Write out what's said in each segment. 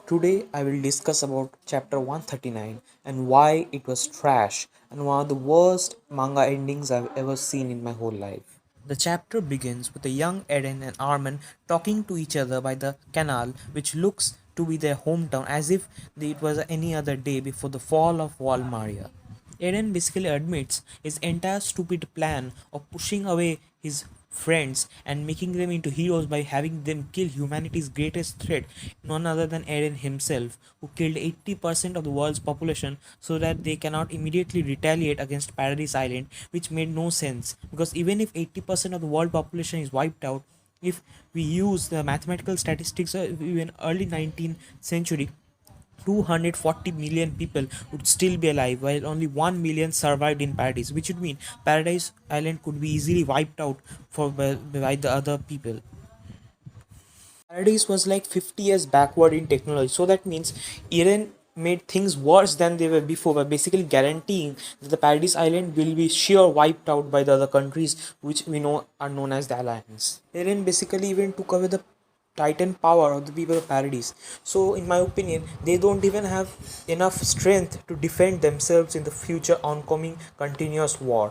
Today I will discuss about chapter 139 and why it was trash and one of the worst manga endings I've ever seen in my whole life. The chapter begins with a young Eren and Armin talking to each other by the canal, which looks to be their hometown as if it was any other day before the fall of Walmaria. Eren basically admits his entire stupid plan of pushing away his friends and making them into heroes by having them kill humanity's greatest threat, none other than Eren himself, who killed 80% of the world's population so that they cannot immediately retaliate against Paradise Island, which made no sense because even if 80% of the world population is wiped out, if we use the mathematical statistics of even early 19th century, 240 million people would still be alive while only 1 million survived in paradise, which would mean paradise island could be easily wiped out by the other people. Paradise was like 50 years backward in technology, so that means Iran made things worse than they were before by basically guaranteeing that the Paradise Island will be sure wiped out by the other countries which we know are known as the Alliance. Iran basically even took away the titan power of the people of Paradise. So, in my opinion, they don't even have enough strength to defend themselves in the future oncoming continuous war.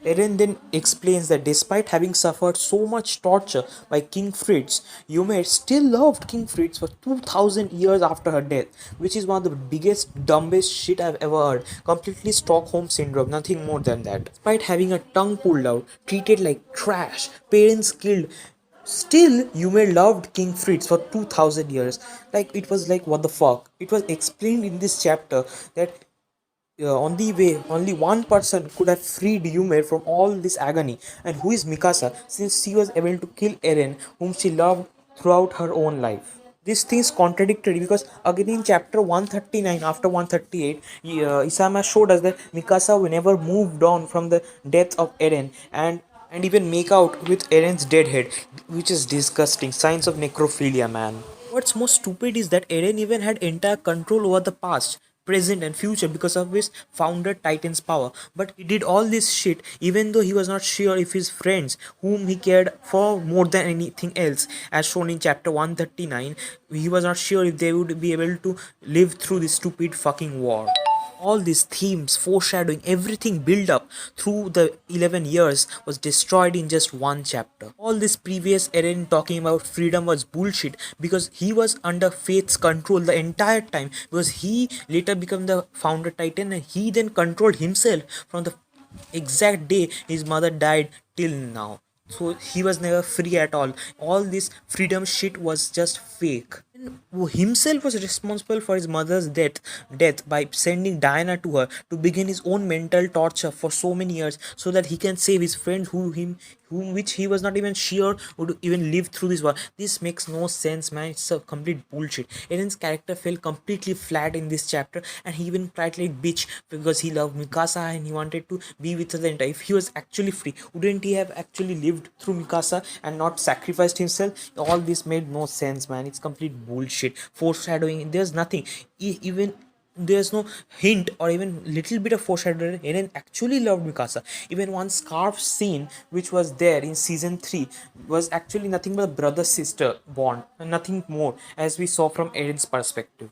Eren then explains that despite having suffered so much torture by King Fritz, Yume still loved King Fritz for 2000 years after her death, which is one of the biggest, dumbest shit I've ever heard. Completely Stockholm Syndrome, nothing more than that. Despite having a tongue pulled out, treated like trash, parents killed, still Yume loved King Fritz for 2000 years. Like, it was like, what the fuck? It was explained in this chapter that on the way, only one person could have freed Yume from all this agony, and who is Mikasa, since she was able to kill Eren, whom she loved throughout her own life. This thing is contradictory because again in chapter 139 after 138, Isama showed us that Mikasa never moved on from the death of Eren and even make out with Eren's dead head, which is disgusting. Signs of necrophilia, man. What's most stupid is that Eren even had entire control over the past, present, and future because of his founder Titan's power. But he did all this shit even though he was not sure if his friends, whom he cared for more than anything else, as shown in chapter 139, he was not sure if they would be able to live through this stupid fucking war. All these themes, foreshadowing, everything built up through the 11 years was destroyed in just one chapter. All this previous Eren talking about freedom was bullshit because he was under Faith's control the entire time, because he later became the founder Titan and he then controlled himself from the exact day his mother died till now. So he was never free at all. All this freedom shit was just fake. And who himself was responsible for his mother's death by sending Diana to her to begin his own mental torture for so many years so that he can save his friend whom which he was not even sure would even live through this war. This makes no sense, man. It's a complete bullshit. Eren's character fell completely flat in this chapter, and he even cried like bitch because he loved Mikasa and he wanted to be with her the entire. If he was actually free, wouldn't he have actually lived through Mikasa and not sacrificed himself? All this made no sense, man. It's complete bullshit. Foreshadowing. There's nothing. Even there's no hint or even little bit of foreshadowing. Eren actually loved Mikasa. Even one scarf scene which was there in season 3 was actually nothing but a brother sister bond and nothing more, as we saw from Eren's perspective.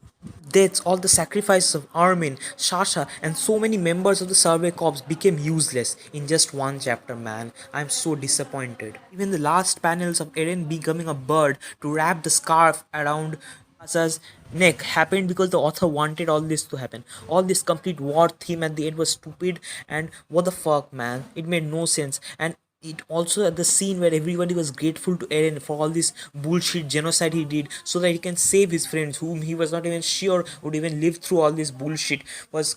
Deaths, all the sacrifices of Armin, Sasha, and so many members of the Survey Corps became useless in just one chapter, man. I'm so disappointed. Even the last panels of Eren becoming a bird to wrap the scarf around Asa's neck happened because the author wanted all this to happen. All this complete war theme at the end was stupid, and what the fuck, man? It made no sense. And it also at the scene where everybody was grateful to Eren for all this bullshit genocide he did so that he can save his friends whom he was not even sure would even live through all this bullshit was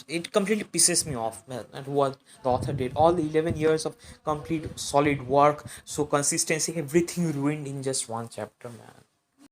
it completely pisses me off, man, at what the author did. All the 11 years of complete solid work, so consistency, everything ruined in just one chapter, man.